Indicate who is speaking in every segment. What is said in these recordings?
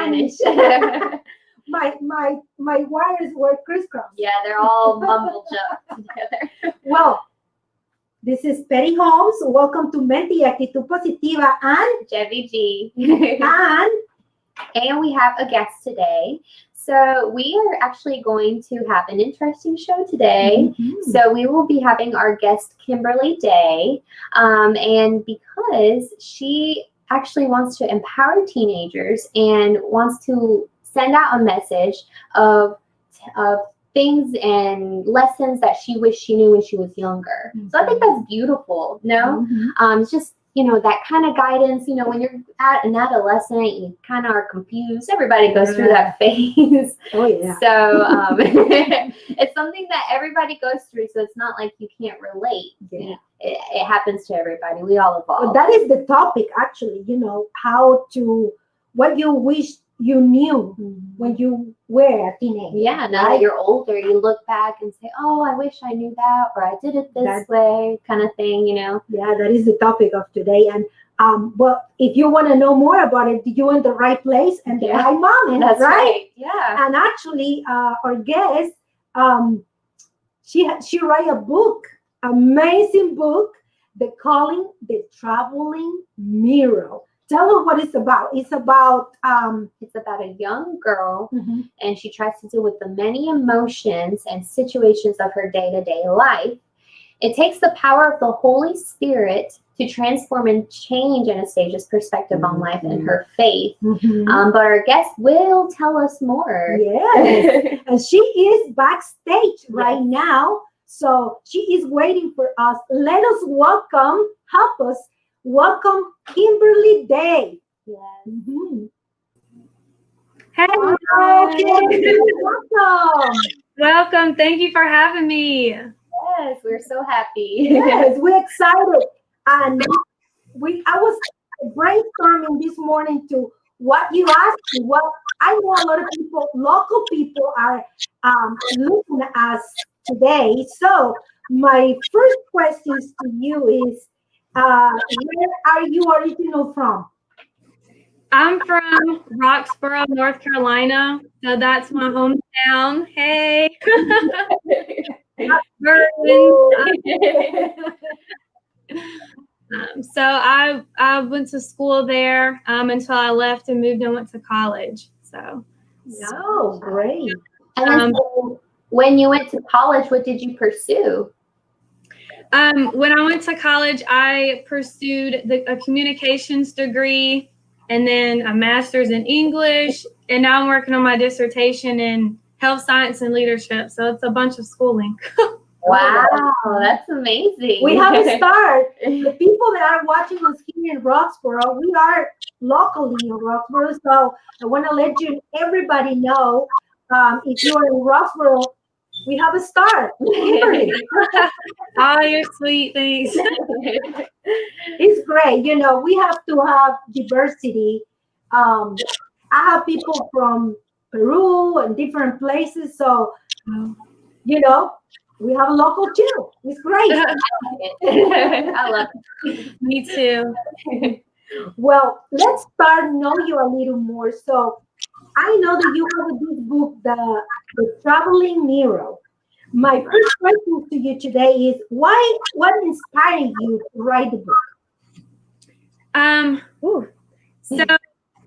Speaker 1: Spanish. My wires were crisscrossed.
Speaker 2: Yeah, they're all mumbled up together.
Speaker 1: Well, this is Betty Holmes. Welcome to Mente y Actitud Positiva and
Speaker 2: Jevy G.
Speaker 1: and
Speaker 2: we have a guest today. So we are actually going to have an interesting show today.
Speaker 1: Mm-hmm.
Speaker 2: So we will be having our guest Kimberly Day, and because she actually wants to empower teenagers and wants to send out a message of things and lessons that she wished she knew when she was younger. Mm-hmm. So I think that's beautiful. No,
Speaker 1: Mm-hmm.
Speaker 2: It's just, that kind of guidance. When you're an adolescent, you kind of are confused. Everybody goes through that phase.
Speaker 1: Oh yeah.
Speaker 2: So it's something that everybody goes through. So it's not like you can't relate.
Speaker 1: Yeah.
Speaker 2: It happens to everybody. We all evolve.
Speaker 1: But that is the topic, actually. What you wish you knew when you were a teenager.
Speaker 2: Yeah, now that you're older, you look back and say, oh, I wish I knew that, or I did it this way, kind of thing,
Speaker 1: Yeah, that is the topic of today. And well, if you want to know more about it, you're in the right place and the right moment.
Speaker 2: That's
Speaker 1: right.
Speaker 2: Yeah.
Speaker 1: And actually, our guest, she wrote a book, amazing book, The Traveling Mirror. Tell us what it's about. It's about
Speaker 2: a young girl, and she tries to deal with the many emotions and situations of her day-to-day life. It takes the power of the Holy Spirit to transform and change Anastasia's perspective on life and her faith. But our guest will tell us more.
Speaker 1: Yes, and she is backstage right now, so she is waiting for us. Let us help us welcome Kimberly Day.
Speaker 2: Yes.
Speaker 1: Hello, Kimberly. Welcome.
Speaker 3: Welcome. Thank you for having me.
Speaker 2: Yes, we're so happy.
Speaker 1: Yes, we're excited. And I was brainstorming this morning to what you asked me. What I know a lot of people, local people, are looking at us today. So my first question to you is, where are you original from?
Speaker 3: I'm from Roxborough, North Carolina. So that's my hometown. Hey. So I went to school there until I left and moved and went to college. So.
Speaker 1: Oh, great.
Speaker 2: And so when you went to college, what did you pursue?
Speaker 3: When I went to college, I pursued a communications degree and then a master's in English. And now I'm working on my dissertation in health science and leadership. So it's a bunch of schooling.
Speaker 2: Wow, that's amazing.
Speaker 1: We have a start. The people that are watching us here in Roxborough, we are locally in Roxborough. So I want to let everybody know, if you are in Roxborough, we have a start.
Speaker 3: Oh, you're sweet. Thanks.
Speaker 1: It's great. We have to have diversity. I have people from Peru and different places. So, we have a local too. It's great.
Speaker 2: I love it.
Speaker 3: Me too.
Speaker 1: Well, let's start know you a little more. So I know that you have this book, The Traveling Mirror. My first question to you today is what inspired you to write the book?
Speaker 3: So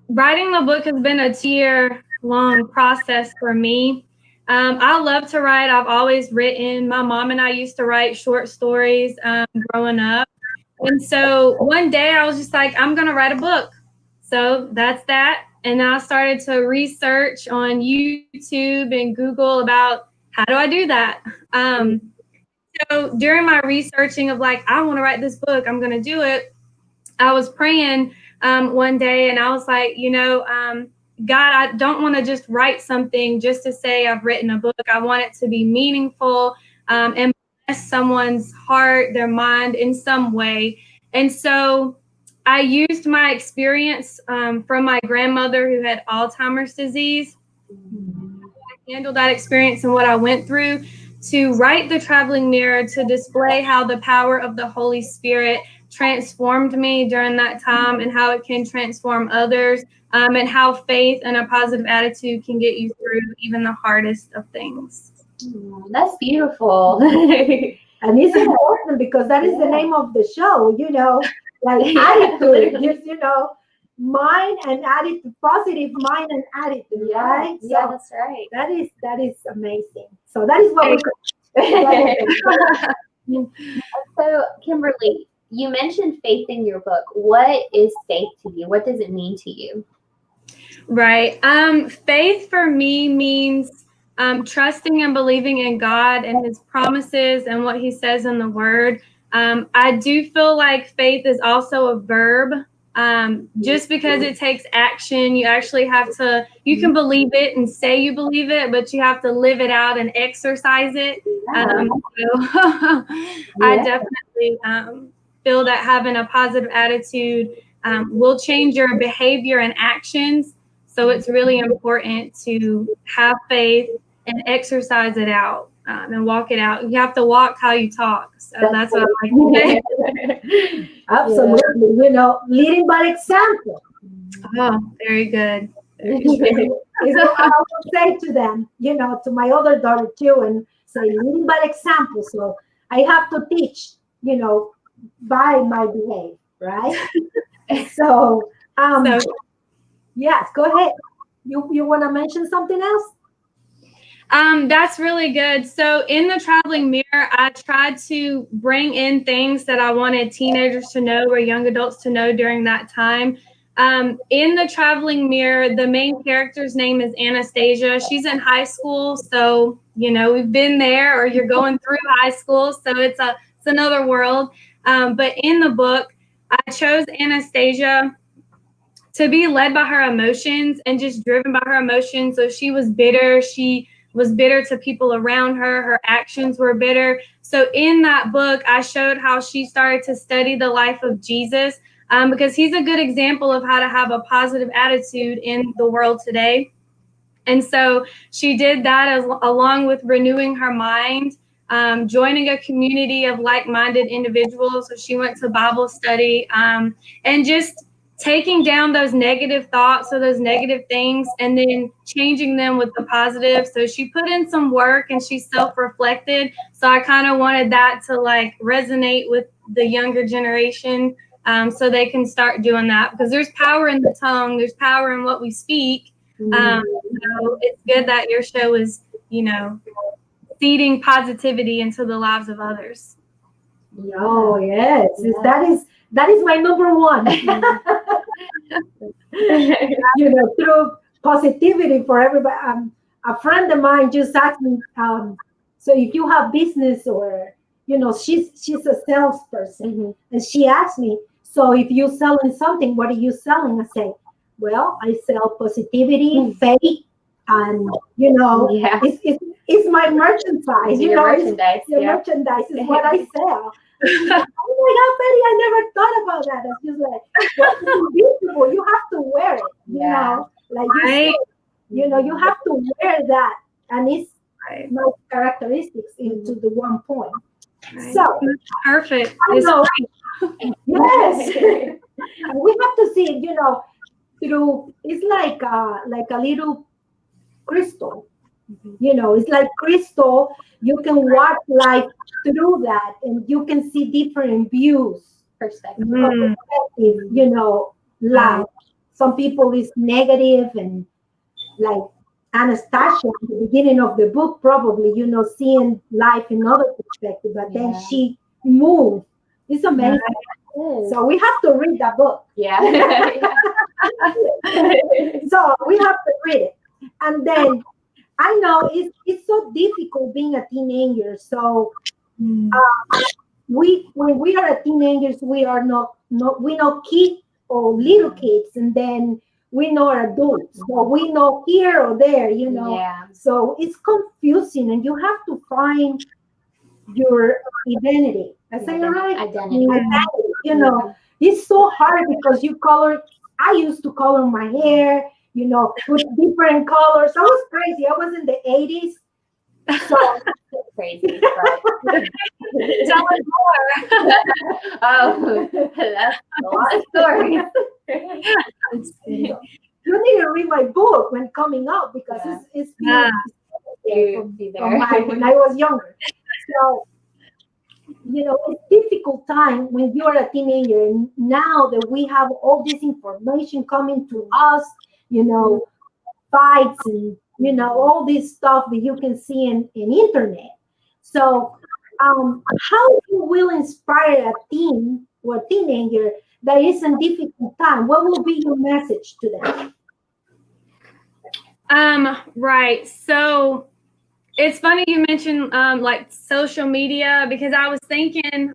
Speaker 3: writing the book has been a 2-year-long process for me. I love to write. I've always written. My mom and I used to write short stories growing up. And so one day I was just like, I'm going to write a book. So that's that. And I started to research on YouTube and Google about how do I do that? So during my researching of I want to write this book, I'm going to do it. I was praying one day and I was like, God, I don't want to just write something just to say I've written a book. I want it to be meaningful and bless someone's heart, their mind in some way. And so I used my experience from my grandmother who had Alzheimer's disease. I handled that experience and what I went through to write The Traveling Mirror to display how the power of the Holy Spirit transformed me during that time and how it can transform others, and how faith and a positive attitude can get you through even the hardest of things.
Speaker 2: That's beautiful.
Speaker 1: And it's important because that is the name of the show, like attitude, mind and attitude, positive mind and attitude, right?
Speaker 2: Yeah,
Speaker 1: So
Speaker 2: that's right.
Speaker 1: that is amazing. So that is what we
Speaker 2: So, Kimberly, you mentioned faith in your book. What is faith to you? What does it mean to you?
Speaker 3: Right. Faith for me means trusting and believing in God and his promises and what he says in the word. I do feel like faith is also a verb. Just because it takes action, you actually have to, you can believe it and say you believe it, but you have to live it out and exercise it. I definitely feel that having a positive attitude will change your behavior and actions. So it's really important to have faith and exercise it out and walk it out. You have to walk how you talk. So that's what I like to say.
Speaker 1: absolutely, leading by example.
Speaker 3: Oh, very good. Very
Speaker 1: is what I would say to them, to my other daughter too, and say leading by example. So I have to teach, by my behavior, right? So, yes, go ahead. You want to mention something else?
Speaker 3: That's really good. So in the traveling mirror, I tried to bring in things that I wanted teenagers to know or young adults to know during that time. In the traveling mirror, the main character's name is Anastasia. She's in high school, so we've been there, or you're going through high school, so it's another world. But in the book, I chose Anastasia to be led by her emotions and just driven by her emotions. So she was bitter. She was bitter to people around her. Her actions were bitter. So in that book, I showed how she started to study the life of Jesus, because he's a good example of how to have a positive attitude in the world today. And so she did that along with renewing her mind, joining a community of like-minded individuals. So she went to Bible study, and just taking down those negative thoughts or those negative things and then changing them with the positive. So she put in some work and she self-reflected. So I kind of wanted that to resonate with the younger generation, so they can start doing that, because there's power in the tongue. There's power in what we speak. So it's good that your show is, seeding positivity into the lives of others.
Speaker 1: Oh, yes. That is my number one. Through positivity for everybody. A friend of mine just asked me, so if you have business or, she's a salesperson, and she asked me, so if you're selling something, what are you selling? I say, well, I sell positivity, faith, and, it's my merchandise.
Speaker 2: Merchandise.
Speaker 1: Merchandise is what I sell. Oh my God, Betty, I never thought about that. It's just like, it's beautiful. You have to wear it, like you said, you have to wear that, and it's my characteristics into the one point.
Speaker 3: Right.
Speaker 1: So
Speaker 3: perfect.
Speaker 1: I know. Yes, and we have to see it, through. It's like a little crystal. It's like crystal. You can watch life through that, and you can see different views, perspective, life. Some people is negative, and like Anastasia at the beginning of the book, probably, seeing life in other perspective, but then she moved. It's amazing. So we have to read that book.
Speaker 2: Yeah.
Speaker 1: So we have to read it. And then I know it's so difficult being a teenager. So when we are teenagers, we are not kids or little kids, and then we know adults. So we know here or there,
Speaker 2: Yeah.
Speaker 1: So it's confusing, and you have to find your identity. I say it right?
Speaker 2: Identity.
Speaker 1: It's so hard because I used to color my hair, with different colors. I was crazy. I was in the 80s. So
Speaker 2: Crazy. But...
Speaker 3: Tell us more.
Speaker 2: Oh, that's a lot of stories.
Speaker 3: I'm just kidding.
Speaker 1: you need to read my book when coming out because
Speaker 2: Yeah.
Speaker 1: it's
Speaker 3: Ah.
Speaker 1: from when I was younger. So it's difficult time when you're a teenager, and now that we have all this information coming to us, fights and all this stuff that you can see in internet. So how you will inspire a teen or a teenager that is in difficult time? What will be your message to them?
Speaker 3: Right. So it's funny you mentioned like social media, because I was thinking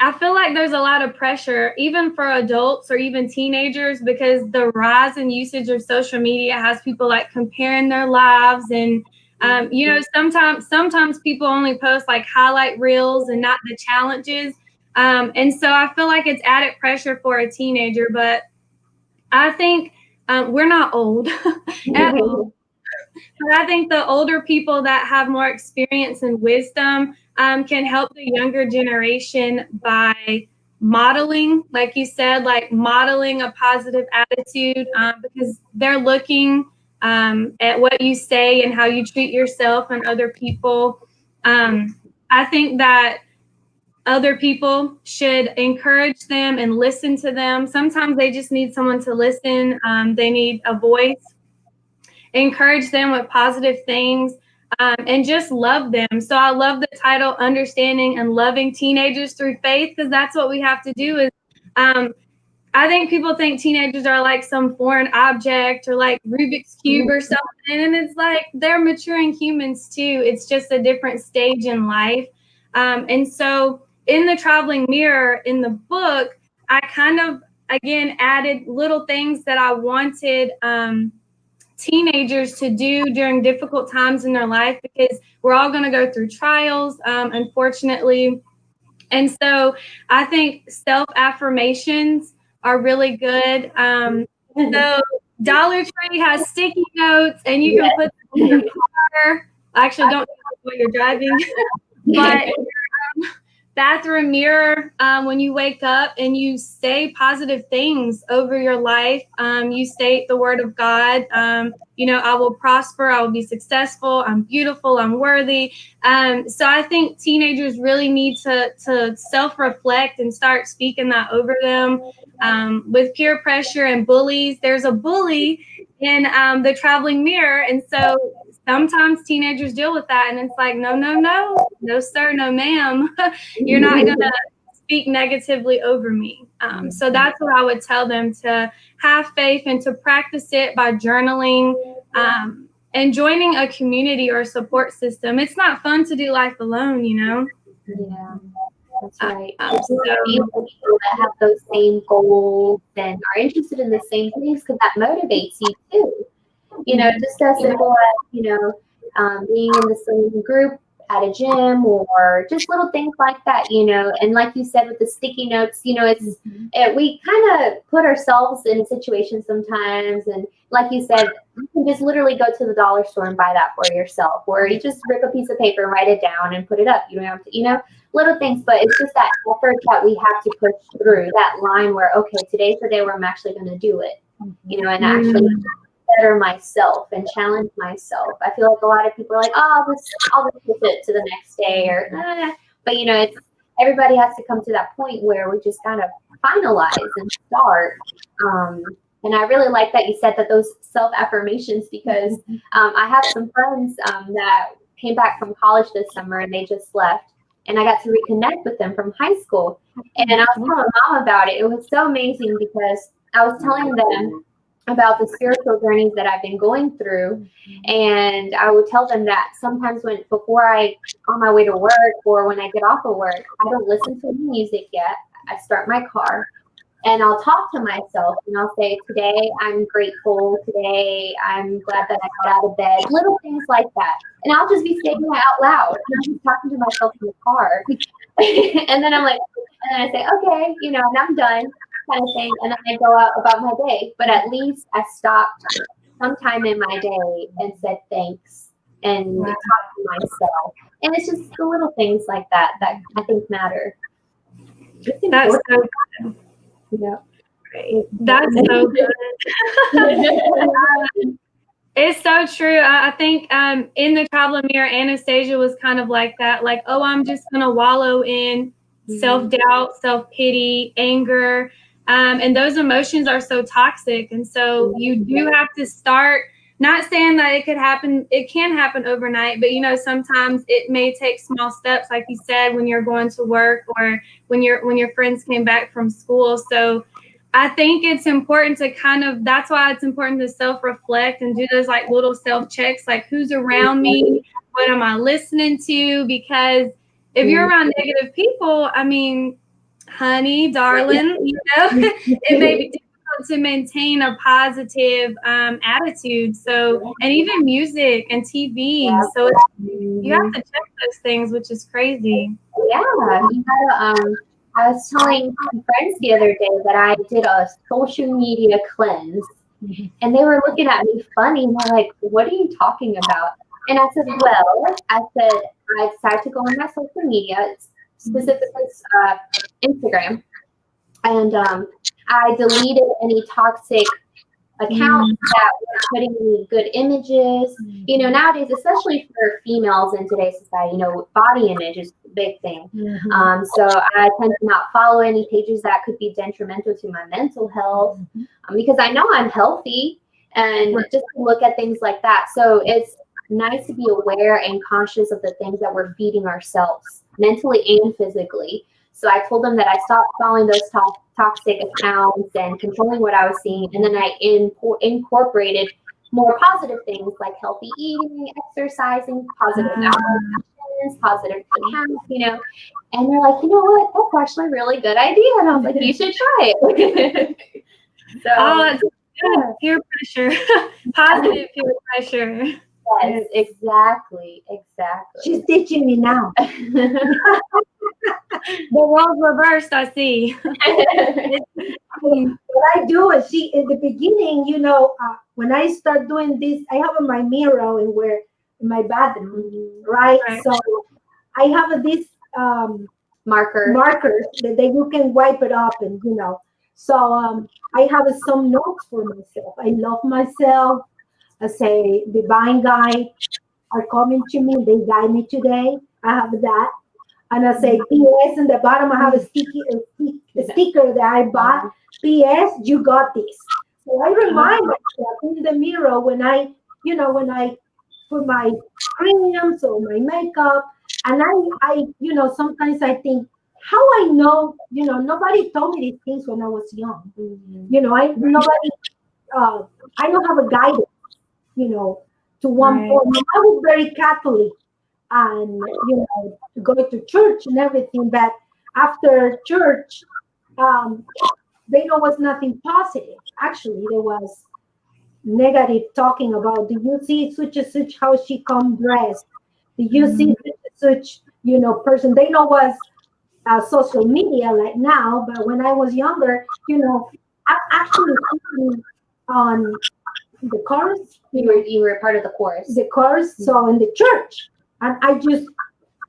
Speaker 3: I feel like there's a lot of pressure, even for adults or even teenagers, because the rise in usage of social media has people like comparing their lives. And, sometimes people only post like highlight reels and not the challenges. And so I feel like it's added pressure for a teenager, but I think we're not old at all. But I think the older people that have more experience and wisdom can help the younger generation by modeling, like you said, like modeling a positive attitude, because they're looking at what you say and how you treat yourself and other people. I think that other people should encourage them and listen to them. Sometimes they just need someone to listen. They need a voice. Encourage them with positive things, and just love them. So I love the title, Understanding and Loving Teenagers Through Faith, because that's what we have to do. Is I think people think teenagers are like some foreign object or like Rubik's Cube or something. And it's like they're maturing humans too. It's just a different stage in life. And so in the Traveling Mirror, in the book, I kind of, again, added little things that I wanted teenagers to do during difficult times in their life, because we're all going to go through trials, unfortunately. And so I think self-affirmations are really good. So Dollar Tree has sticky notes, and you can put them in your car. Actually, don't know what you're driving, but bathroom mirror, when you wake up, and you say positive things over your life. You state the word of God. I will prosper. I will be successful. I'm beautiful. I'm worthy. So I think teenagers really need to self-reflect and start speaking that over them. With peer pressure and bullies, there's a bully in the Traveling Mirror, and so sometimes teenagers deal with that, and it's like, no, sir, no, ma'am. You're not going to speak negatively over me. So that's what I would tell them, to have faith and to practice it by journaling and joining a community or a support system. It's not fun to do life alone,
Speaker 2: Yeah, that's right. People that have those same goals and are interested in the same things, because that motivates you too. Just as simple as, being in the same group at a gym, or just little things like that, and like you said with the sticky notes, we kind of put ourselves in a situation sometimes, and like you said, you can just literally go to the dollar store and buy that for yourself, or you just rip a piece of paper and write it down and put it up. You don't have to, little things, but it's just that effort that we have to push through that line where, okay, today's the day where I'm actually going to do it, and actually better myself and challenge myself. I feel like a lot of people are like, oh, I'll just push it to the next day, or but it's everybody has to come to that point where we just kind of finalize and start. And I really like that you said that those self-affirmations, because I have some friends that came back from college this summer, and they just left, and I got to reconnect with them from high school, and I was telling mom about it. It was so amazing, because I was telling them about the spiritual journeys that I've been going through. And I would tell them that sometimes before I on my way to work, or when I get off of work, I don't listen to the music yet. I start my car and I'll talk to myself, and I'll say, today I'm grateful. Today I'm glad that I got out of bed. Little things like that. And I'll just be saying that out loud. And I'm just talking to myself in the car. And then I say, okay, and I'm done, kind of thing, and then I go out about my day. But at least I stopped sometime in my day and said thanks. and talk to myself. And it's just the little things like that that I think matter.
Speaker 3: That's so good.
Speaker 2: Yeah.
Speaker 3: That's so good. It's so true. I think in the traveler mirror, Anastasia was kind of like that. Like, oh, I'm just going to wallow in self-doubt, self-pity, anger. And those emotions are so toxic. And so you do have to start, not saying that it can happen overnight, but, you know, sometimes it may take small steps, like you said, when you're going to work or when your friends came back from school. So I think it's important to that's why it's important to self-reflect and do those like little self-checks, like who's around me, what am I listening to? Because if you're around negative people, I mean, honey, darling, you know, it may be difficult to maintain a positive attitude. So, and even music and TV. So you have to check those things, which is crazy.
Speaker 2: Yeah, you gotta, I was telling some friends the other day that I did a social media cleanse, and they were looking at me funny, and they're like, "What are you talking about?" And I said, "Well, I decided to go on my social media, specifically Instagram, and I deleted any toxic accounts that were putting me good images. You know, nowadays, especially for females in today's society, you know, body image is a big thing. So I tend to not follow any pages that could be detrimental to my mental health because I know I'm healthy, and just to look at things like that. So it's nice to be aware and conscious of the things that we're feeding ourselves mentally and physically. So I told them that I stopped following those toxic accounts and controlling what I was seeing. And then I incorporated more positive things like healthy eating, exercising, positive affirmations, positive accounts, you know. And they're like, you know what? That's actually a really good idea. And I was like, you should try it. So,
Speaker 3: that's good. Peer pressure, positive peer pressure.
Speaker 2: Yes, exactly.
Speaker 1: She's teaching me now.
Speaker 3: The roles reversed, I see.
Speaker 1: What I do is, in the beginning, you know, when I start doing this, I have my mirror in my bathroom, right? So I have this markers that you can wipe it up, and you know. So I have some notes for myself. I love myself. I say, divine guide are coming to me. They guide me today. I have that. And I say, P.S. in the bottom, I have a sticker that I bought. P.S. You got this. So I remind myself in the mirror when I put my creams or my makeup. And I sometimes I think, how I know, nobody told me these things when I was young. You know, I don't have a guidance, to one point. I was very Catholic and, go to church and everything. But after church, there was nothing positive. Actually, there was negative talking about, do you see such and such, how she come dressed? Do you see such, person? They know was social media like now, but when I was younger, I actually on the chorus.
Speaker 2: You were part of the chorus.
Speaker 1: The chorus, so in the church. And I just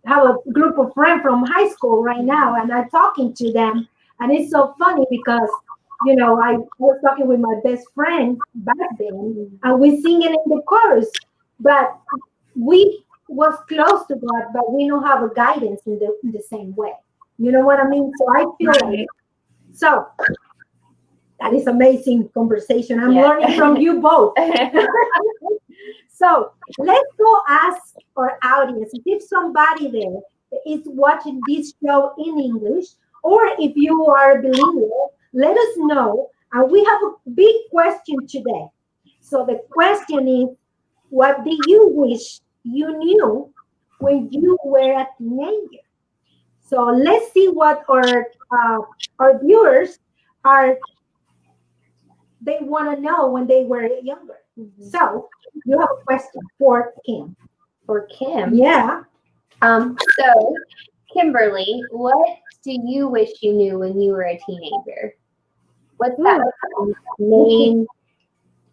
Speaker 1: have a group of friends from high school right now, and I'm talking to them. And it's so funny because, I was talking with my best friend back then, and we singing in the chorus. But we was close to God, but we don't have a guidance in the same way. You know what I mean? So I feel like, so that is amazing conversation. I'm learning from you both. So let's go ask our audience if somebody there is watching this show in English, or if you are bilingual, let us know. And we have a big question today. So the question is, what do you wish you knew when you were a teenager? So let's see what our viewers they want to know when they were younger. So you have a question for Kim.
Speaker 2: For Kim?
Speaker 1: Yeah.
Speaker 2: So Kimberly, what do you wish you knew when you were a teenager? What's that main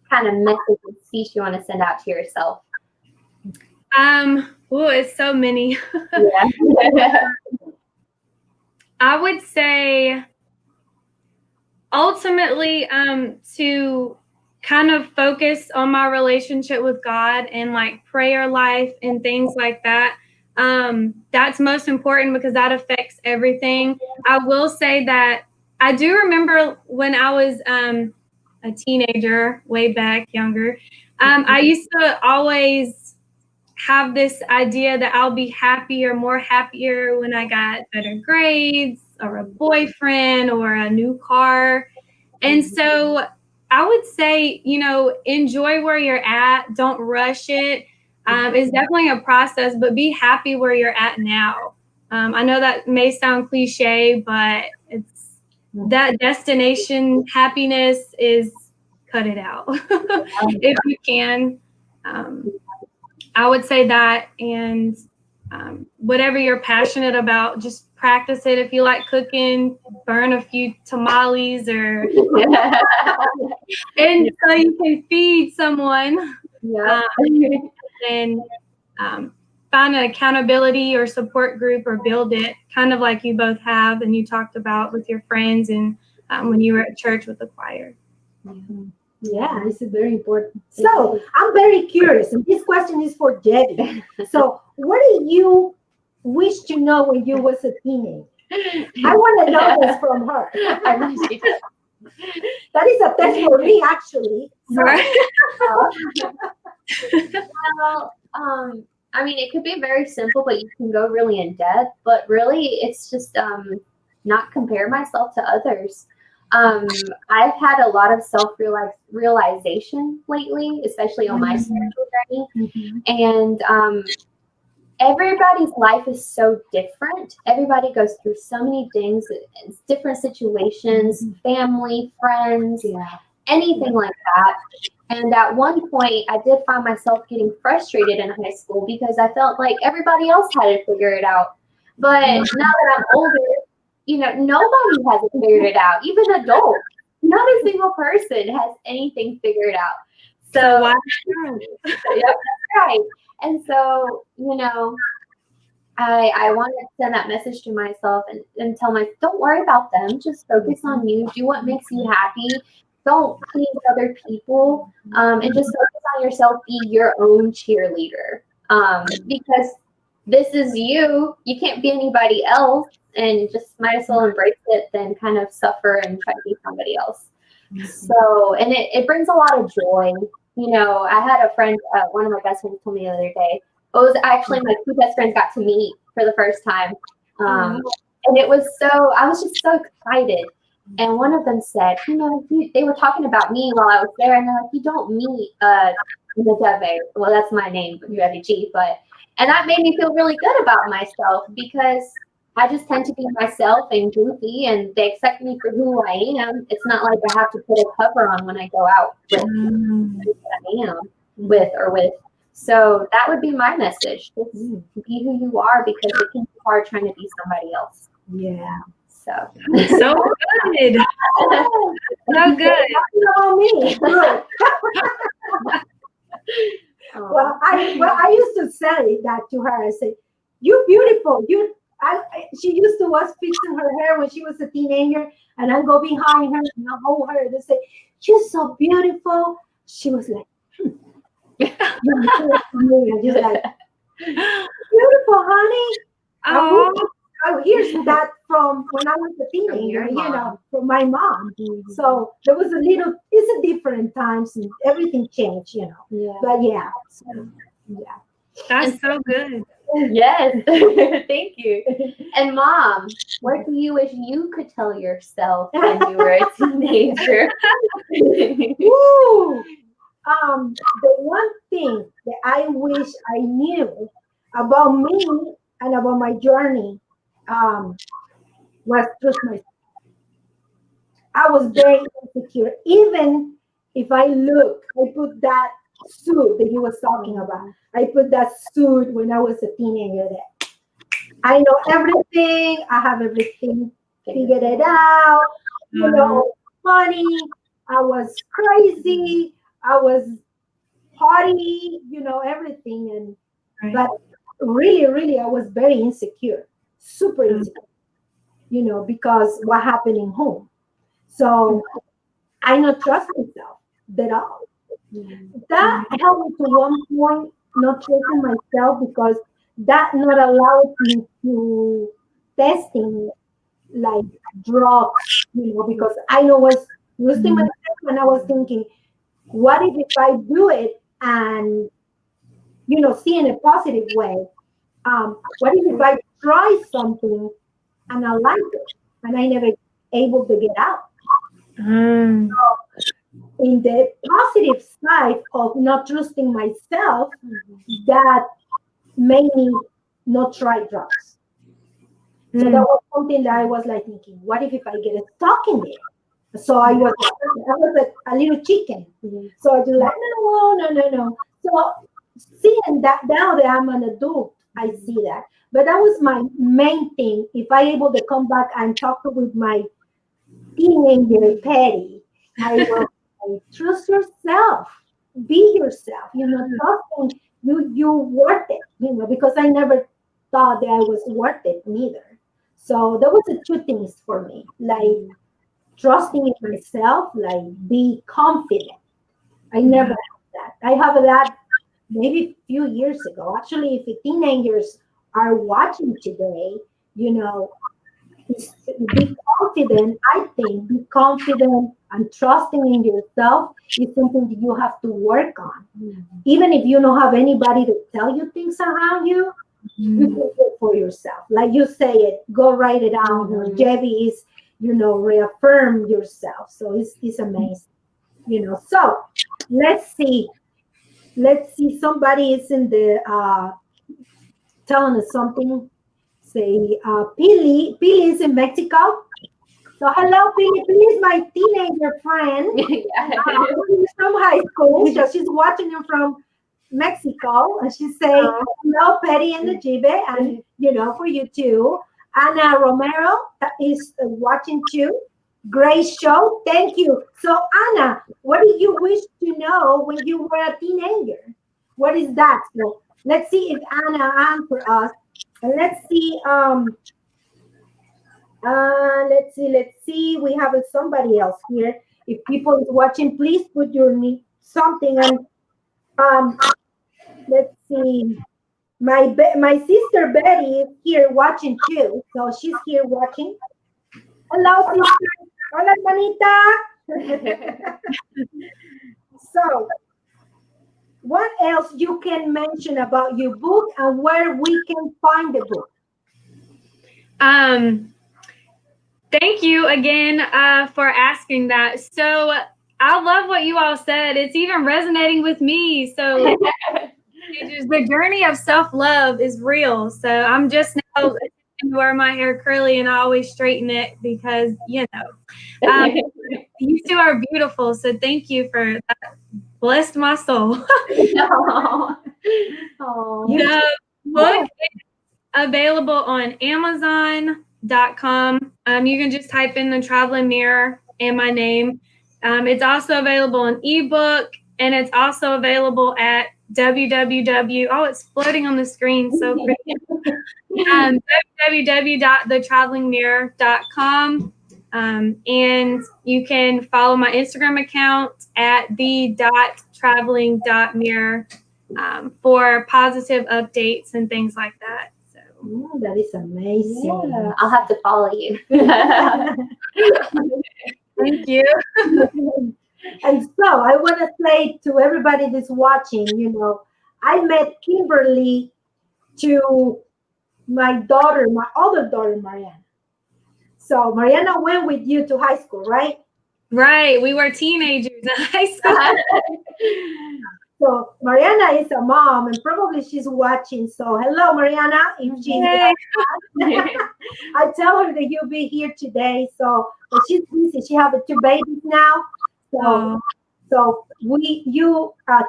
Speaker 2: kind of message and speech you want to send out to yourself?
Speaker 3: Oh, it's so many.
Speaker 2: Yeah.
Speaker 3: I would say ultimately to kind of focus on my relationship with God and like prayer life and things like that. That's most important because that affects everything. I will say that I do remember when I was a teenager, way back younger, I used to always have this idea that I'll be more happier when I got better grades or a boyfriend or a new car. And so I would say, enjoy where you're at. Don't rush it. It's definitely a process, but be happy where you're at now. I know that may sound cliche, but it's that destination happiness is cut it out if you can. I would say that, and whatever you're passionate about, just practice it. If you like cooking, burn a few tamales and so you can feed someone.
Speaker 2: Yeah.
Speaker 3: And find an accountability or support group or build it, kind of like you both have and you talked about with your friends and when you were at church with the choir.
Speaker 1: Yeah, this is very important. So I'm very curious, and this question is for Debbie. So what do you wish to know when you was a teenager? I want to know this from her. That is a test for me, actually. So,
Speaker 2: well, I mean, it could be very simple, but you can go really in depth. But really, it's just not compare myself to others. I've had a lot of self-realization lately, especially on my spiritual journey. And everybody's life is so different. Everybody goes through so many things, different situations, family, friends, anything like that. And at one point, I did find myself getting frustrated in high school because I felt like everybody else had to figure it out. But now that I'm older, nobody has it figured it out. Even adults, not a single person has anything figured out. So that's right. And so, I want to send that message to myself and tell myself, don't worry about them. Just focus on you. Do what makes you happy. Don't please other people. And just focus on yourself. Be your own cheerleader. Because this is you. You can't be anybody else. And just might as well embrace it than kind of suffer and try to be somebody else. So, and it brings a lot of joy. I had a friend, one of my best friends told me the other day, it was actually my two best friends got to meet for the first time. And it was I was just so excited. And one of them said, they were talking about me while I was there. And they're like, you don't meet Nuestra. Well, that's my name, UFG. And that made me feel really good about myself because I just tend to be myself and goofy, and they accept me for who I am. It's not like I have to put a cover on when I go out with who I am with. So that would be my message. Just be who you are because it can be hard trying to be somebody else.
Speaker 1: Yeah.
Speaker 3: So good. So good.
Speaker 1: Me. Well, I used to say that to her. I say, "You beautiful. She used to was fixing her hair when she was a teenager, and I go behind her and I hold her and say, "You're so beautiful." She was like, "You're just like, beautiful, honey." Here's that from when I was a teenager, from my mom. So there was it's a different times and everything changed,
Speaker 2: Yeah.
Speaker 1: But yeah.
Speaker 3: That's so good.
Speaker 2: Yes. Thank you. And Mom, what do you wish you could tell yourself when you were a teenager?
Speaker 1: Woo! The one thing that I wish I knew about me and about my journey was just myself. I was very insecure. Even if I put that suit that he was talking about. I put that suit when I was a teenager there. I know everything. I have everything figured it out. Funny. I was crazy. I was party, everything.
Speaker 3: Right.
Speaker 1: But really, I was very insecure, super insecure, because what happened in home. So I not trust myself at all. That helped me to one point not trusting myself because that not allowed me to testing like drugs, because I know was trusting myself and I was thinking, what if I do it and see in a positive way? What if I try something and I like it and I never able to get out?
Speaker 3: Mm.
Speaker 1: In the positive side of not trusting myself, that made me not try drugs. So that was something that I was like thinking, what if I get stuck in there? So I was a little chicken. So I was like, no. So seeing that now that I'm an adult, I see that. But that was my main thing. If I able to come back and talk with my teenager Patty, I will say, trust yourself, be yourself. Trusting you worth it. Because I never thought that I was worth it neither. So that was the two things for me, like trusting in myself, like be confident. I never had that. I have that maybe a few years ago. Actually, if the teenagers are watching today, be confident. I think be confident and trusting in yourself is something that you have to work on. Even if you don't have anybody to tell you things around you, you can do it for yourself. Like you say it, go write it down. Or Debbie is, reaffirm yourself. So it's amazing. So let's see. Somebody is in the telling us something. Say Pili is in Mexico. So hello, Pili. Pili is my teenager friend. She's from high school. So she's watching you from Mexico. And she say hello, Patty and the Jibe, and for you too. Ana Romero is watching too. Great show. Thank you. So Ana, what did you wish to know when you were a teenager? What is that? So let's see if Anna answers us. And let's see. Let's see. We have somebody else here. If people is watching, please put your something. And let's see. My sister Betty is here watching too. So she's here watching. Hello, sister. Hola, manita. So, what else you can mention about your book and where we can find the book?
Speaker 3: Thank you again for asking that. So I love what you all said. It's even resonating with me. So the journey of self-love is real. So I'm just now wear my hair curly and I always straighten it because, you two are beautiful. So thank you for that. Blessed my soul. The book is available on Amazon.com. You can just type in The Traveling Mirror and my name. It's also available in ebook, and it's also available at it's floating on the screen so pretty. www.thetravelingmirror.com. And you can follow my Instagram account at the.traveling.mirror for positive updates and things like that. So
Speaker 1: that is amazing.
Speaker 2: Yeah, I'll have to follow you.
Speaker 3: Thank you.
Speaker 1: And so I want to say to everybody that's watching, I met Kimberly to my other daughter, Mariana. So Mariana went with you to high school, right?
Speaker 3: Right. We were teenagers in high school.
Speaker 1: So Mariana is a mom, and probably she's watching. So hello, Mariana. If she's I tell her that you'll be here today. So but she's busy. She has 2 babies now. So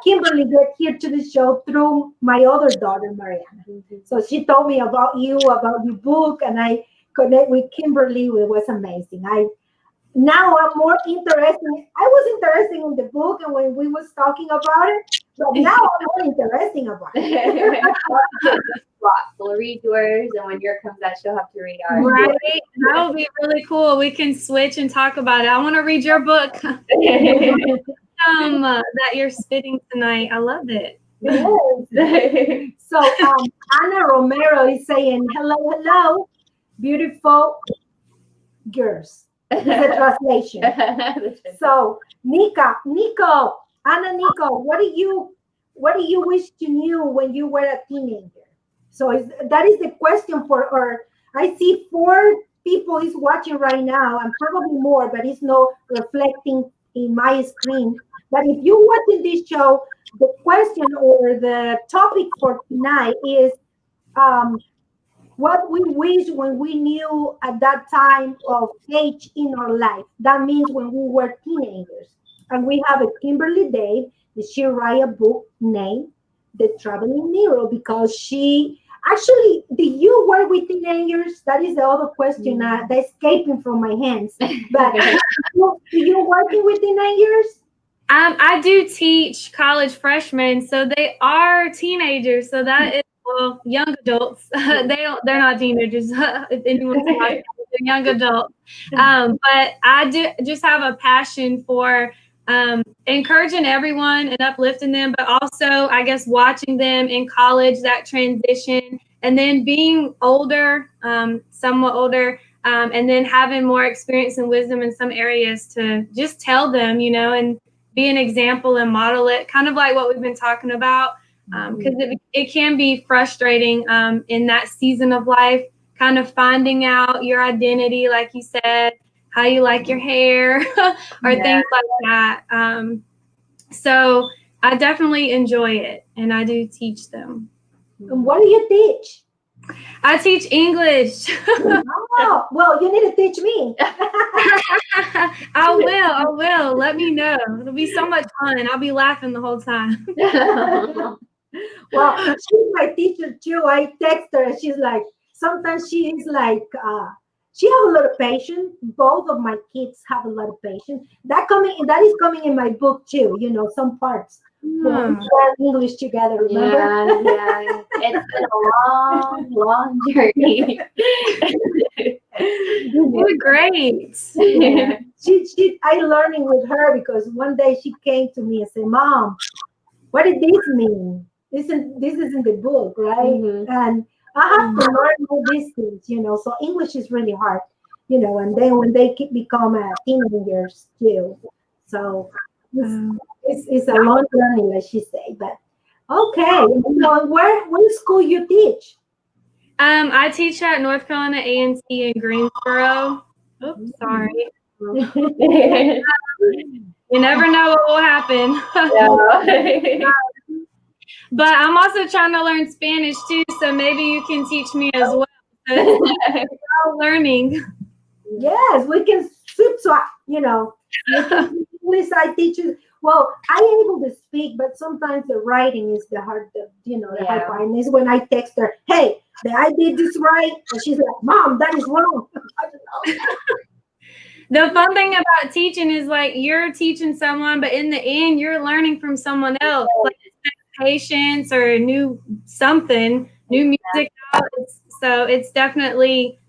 Speaker 1: Kimberly got here to the show through my other daughter, Mariana. So she told me about you, about your book, and I connect with Kimberly. It was amazing. now I'm more interested. I was interested in the book and when we was talking about it, but now I'm more interested about it.
Speaker 2: We'll read yours, and when yours comes out, she'll have to read ours.
Speaker 3: Right? That would be really cool. We can switch and talk about it. I want to read your book that you're spitting tonight. I love it.
Speaker 1: Yes. So Ana Romero is saying, hello, beautiful girls. It's a translation. So Nico, what do you wish you knew when you were a teenager? So that is the question or I see 4 people is watching right now, and probably more, but it's not reflecting in my screen. But if you're watching this show, the question or the topic for tonight is what we wish when we knew at that time of age in our life. That means when we were teenagers. And we have a Kimberly Dave. She write a book named The Traveling Mirror because she actually, do you work with teenagers? That is the other question that's escaping from my hands. But do you working with teenagers?
Speaker 3: I do teach college freshmen, so they are teenagers. So that is young adults. They're not teenagers. If anyone's watching, they're young adults. But I do just have a passion for encouraging everyone and uplifting them, but also, I guess, watching them in college, that transition, and then being older, somewhat older, and then having more experience and wisdom in some areas to just tell them, and be an example and model it, kind of like what we've been talking about, because it can be frustrating in that season of life, kind of finding out your identity, like you said, how you like your hair or things like that. So I definitely enjoy it, and I do teach them.
Speaker 1: And what do you teach?
Speaker 3: I teach English.
Speaker 1: Oh, well, you need to teach me.
Speaker 3: I will. Let me know. It'll be so much fun. I'll be laughing the whole time.
Speaker 1: Well, she's my teacher too. I text her and she's like, sometimes she is like, she have a lot of patience. Both of my kids have a lot of patience. That is coming in my book too, some parts. Well, we learn English together, remember?
Speaker 2: Yeah. It's been a long journey.
Speaker 3: You're great.
Speaker 1: Yeah. I learning with her because one day she came to me and said, Mom, what did this mean? This isn't the book, right?
Speaker 2: Mm-hmm.
Speaker 1: And I have to learn all these things, So English is really hard, and then when they become teenagers too. So it's a long journey, like she said. But okay, where school you teach?
Speaker 3: I teach at North Carolina A&T in Greensboro. Oops, sorry. You never know what will happen. But I'm also trying to learn Spanish too, so maybe you can teach me as well. We're all learning.
Speaker 1: Yes, we can swap, English I teach you. Well, I am able to speak, but sometimes the writing is the hard, the hard part. And it's when I text her, hey, I did this right. And she's like, Mom, that is wrong.
Speaker 3: The fun thing about teaching is like you're teaching someone, but in the end, you're learning from someone else. Like patience or new music out. So it's definitely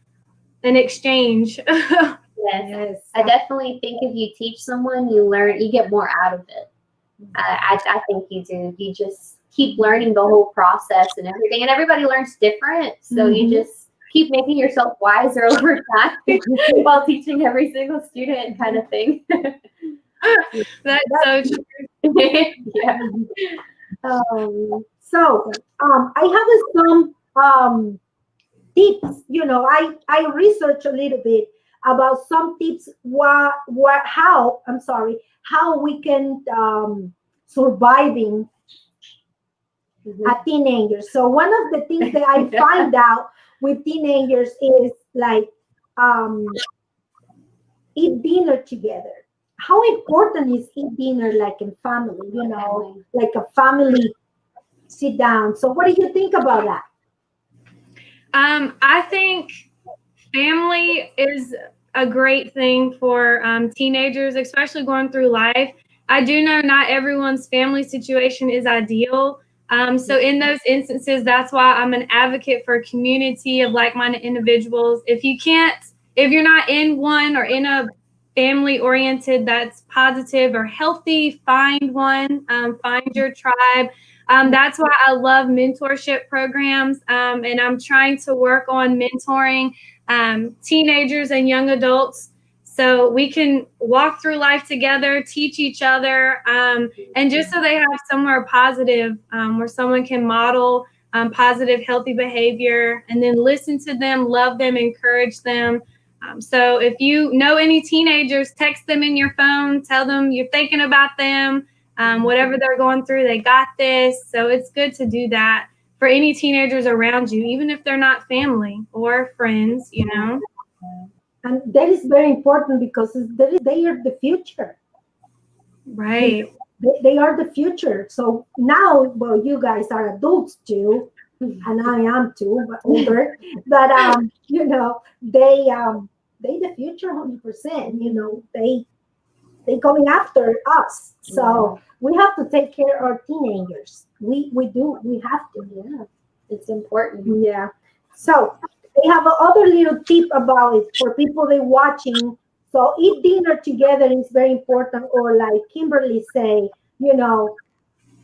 Speaker 3: an exchange.
Speaker 2: Yes. I definitely think if you teach someone, you get more out of it. I think you do. You just keep learning the whole process and everything, and everybody learns different. So you just keep making yourself wiser over time while teaching every single student, kind of thing.
Speaker 3: That's so true.
Speaker 2: Yeah.
Speaker 1: So I have some tips. I researched a little bit about some tips how we can surviving a teenager. So one of the things that I find out with teenagers is like eat dinner together. How important is eat dinner like in family, like a family sit down. So what do you think about that?
Speaker 3: I think family is a great thing for teenagers, especially going through life. I do know not everyone's family situation is ideal. So in those instances, that's why I'm an advocate for a community of like-minded individuals. If you're not in one or in a family oriented that's positive or healthy, find one, find your tribe. That's why I love mentorship programs. And I'm trying to work on mentoring teenagers and young adults so we can walk through life together, teach each other, and just so they have somewhere positive where someone can model positive, healthy behavior, and then listen to them, love them, encourage them. So if you know any teenagers, text them in your phone, tell them you're thinking about them, whatever they're going through, they got this. So it's good to do that for any teenagers around you, even if they're not family or friends, you know.
Speaker 1: And that is very important because they are the future.
Speaker 3: Right.
Speaker 1: They are the future. So now, well, you guys are adults too, and I am too, but older. But you know, they the future 100%. You know, they going after us. So we have to take care of our teenagers. We have to.
Speaker 2: Yeah, it's important.
Speaker 1: Yeah. So they have another little tip about it for people they watching. So eat dinner together is very important, or like Kimberly say, you know,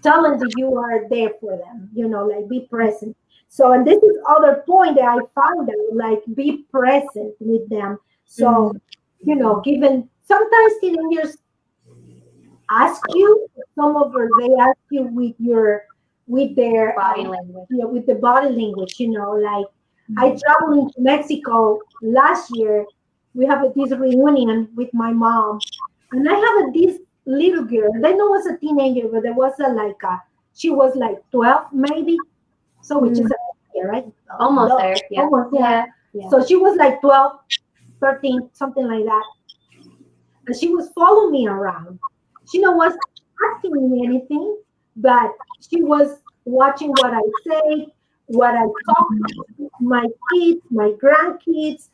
Speaker 1: tell them that you are there for them, you know, like be present. So, and this is other point that I found out, like be present with them. So, you know, given sometimes teenagers ask you, some of them they ask you with their
Speaker 2: Body language.
Speaker 1: you know, with the body language, you know, like I traveled into Mexico last year. We have this reunion with my mom, and I have this little girl. They know was a teenager, but there was she was like 12 maybe, so which is a right,
Speaker 2: Almost there. Yeah.
Speaker 1: almost
Speaker 2: Yeah.
Speaker 1: So she was like 12, 13, something like that, and she was following me around. She was asking me anything, but she was watching what I say, what I talk to my kids, my grandkids,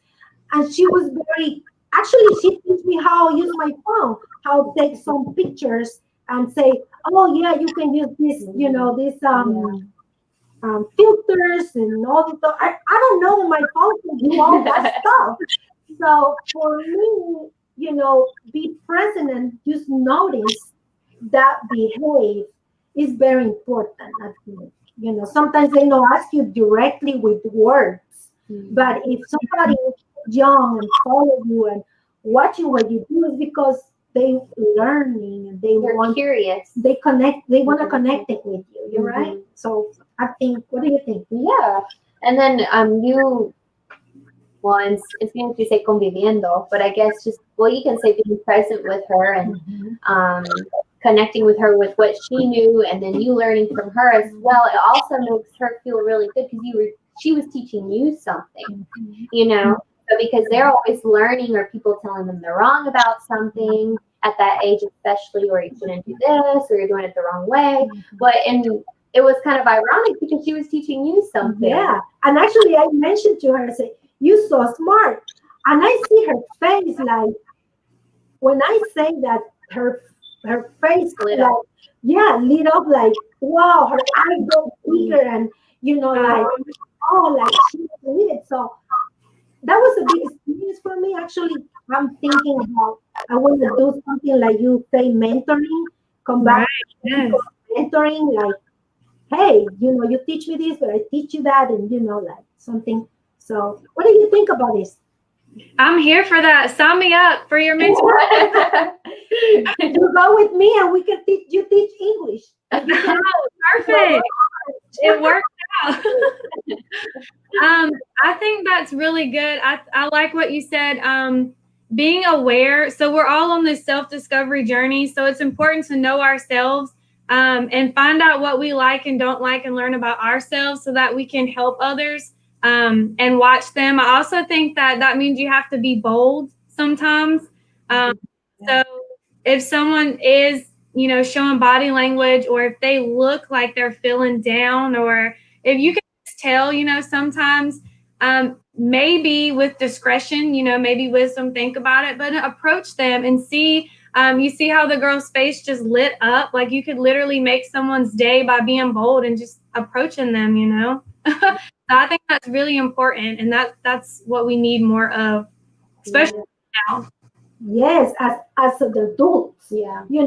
Speaker 1: and she was very. Actually, she teach me how I use my phone, how to take some pictures and say, "Oh yeah, you can use this, you know, this filters and all this stuff." I don't know that my phone can do all that stuff. So for me, you know, be present and just notice that behave is very important. I think, you know, sometimes they don't ask you directly with words, but if somebody is young and follow you and watching what you do is because they learning and
Speaker 2: They're curious.
Speaker 1: they want to connect it with you. You're right. So I think, what do you think?
Speaker 2: Yeah. And then you once it's going to say conviviendo, but I guess just you can say being present with her and connecting with her with what she knew, and then you learning from her as well. It also makes her feel really good because she was teaching you something, you know. So because they're always learning, or people telling them they're wrong about something at that age, especially, or you shouldn't do this, or you're doing it the wrong way. But it was kind of ironic because she was teaching you something.
Speaker 1: Yeah, and actually, I mentioned to her, I said, "You so smart," and I see her face like when I say that her face
Speaker 2: Lit
Speaker 1: like
Speaker 2: up.
Speaker 1: lit up like wow, her eyes go bigger and you know like like she believed it. So that was a big experience for me. Actually, I'm thinking about I want to do something like you say mentoring, come back mentoring like hey, you know, you teach me this, but I teach you that, and you know, like something. So, what do you think about this?
Speaker 3: I'm here for that. Sign me up for your mentor.
Speaker 1: You go with me, and we can teach. You teach English.
Speaker 3: Perfect. It worked out. I think that's really good. I like what you said. Being aware. So we're all on this self-discovery journey. So it's important to know ourselves and find out what we like and don't like and learn about ourselves so that we can help others and watch them. I also think that means you have to be bold sometimes. So if someone is, you know, showing body language, or if they look like they're feeling down, or if you can tell, you know, sometimes maybe with discretion, maybe wisdom, think about it, but approach them and see. You see how the girl's face just lit up? Like you could literally make someone's day by being bold and just approaching them. So I think that's really important, and that's what we need more of, especially now.
Speaker 1: Yes, as adults,
Speaker 2: Yeah.
Speaker 1: we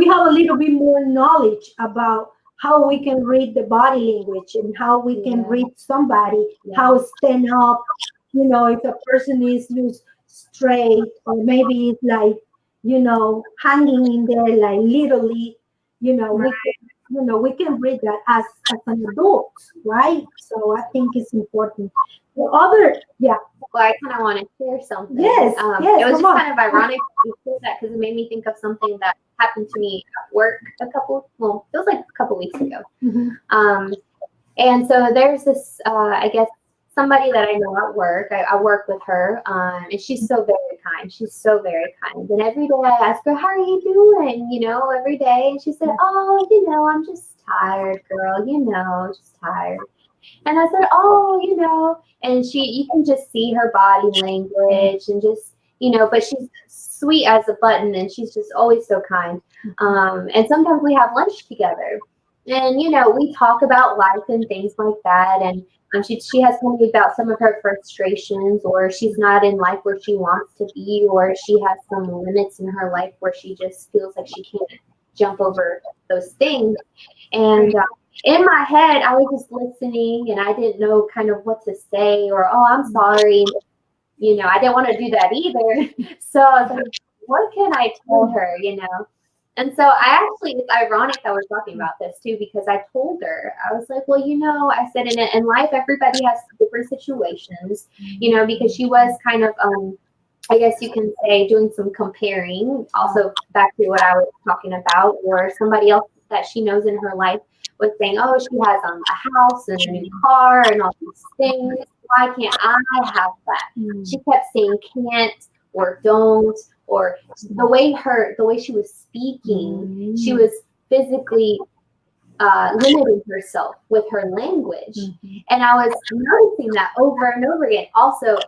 Speaker 1: have a little bit more knowledge about how we can read the body language and how we can read somebody, how stand up, if a person is used straight or maybe it's like, hanging in there like literally,
Speaker 3: Right.
Speaker 1: we can read that as an adult, right? So I think it's important. The other,
Speaker 2: Well, I kind of want to share something.
Speaker 1: Yes,
Speaker 2: It was
Speaker 1: come
Speaker 2: just
Speaker 1: on.
Speaker 2: kind of ironic you said that because it made me think of something that happened to me at work it was like a couple weeks ago.
Speaker 1: Mhm.
Speaker 2: And so there's this, I guess, somebody that I know at work. I work with her, and she's so very kind. She's so very kind. And every day I ask her, "How are you doing?" Every day. And she said, "Oh, I'm just tired, girl. Just tired." And I said, "Oh, and you can just see her body language and just, but she's sweet as a button and she's just always so kind. And sometimes we have lunch together and, we talk about life and things like that. And she has told me about some of her frustrations, or she's not in life where she wants to be, or she has some limits in her life where she just feels like she can't jump over those things. And, in my head, I was just listening and I didn't know kind of what to say or, "Oh, I'm sorry." I didn't want to do that either. So I was like, what can I tell her, And so it's ironic that we're talking about this too, because I told her, I was like, well, I said in life, everybody has different situations, because she was kind of, I guess you can say, doing some comparing also back to what I was talking about, or somebody else that she knows in her life was saying, "Oh, she has a house and a new car and all these things. Why can't I have that?" She kept saying can't or don't, or the way she was speaking, she was physically limiting herself with her language. And I was noticing that over and over again. Also,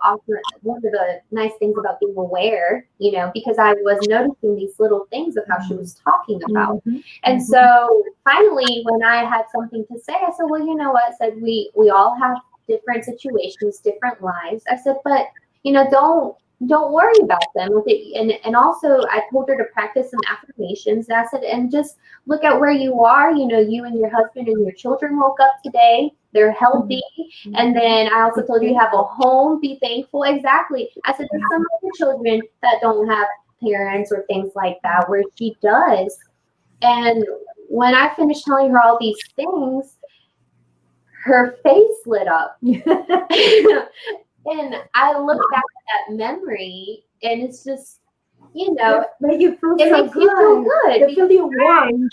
Speaker 2: one of the nice things about being aware, because I was noticing these little things of how she was talking about. And so finally, when I had something to say, I said, "Well, you know what?" I said, we all have different situations, different lives. I said, but, don't worry about them. And also I told her to practice some affirmations. And I said, and just look at where you are. You and your husband and your children woke up today. They're healthy. And then I also told you have a home. Be thankful. Exactly. I said, there's some other children that don't have parents or things like that, where she does. And when I finished telling her all these things, her face lit up. And I look back at that memory, and it's just,
Speaker 1: Make you feel
Speaker 2: it
Speaker 1: so
Speaker 2: makes you feel good.
Speaker 1: It feels you warm.